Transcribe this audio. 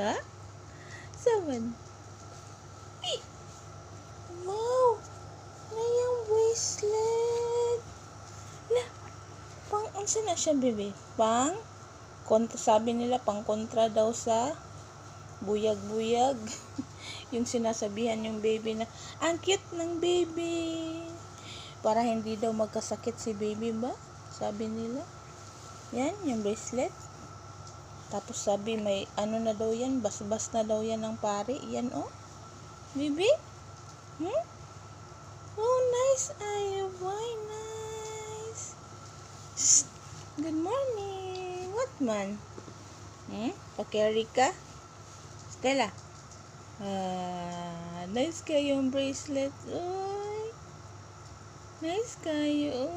Ha? 7. Ay! Wow! Na yung bracelet. La, pang, unsa na siya, bebe? Pang, kontra, sabi nila, pang kontra daw sa buyag-buyag. Yung sinasabihan yung baby na, ang cute ng baby. Para hindi daw magkasakit si baby ba? Sabi nila. Yan, yung bracelet. Tapos sabi, may ano na daw yan, bas-bas na daw yan ng pari. Yan, oh. Baby? Hmm? Oh, nice. Ay, boy, nice. Shh. Good morning. What man? Pa-carry ka? Stella? Nice kayo yung bracelet. Uy. Nice kayo.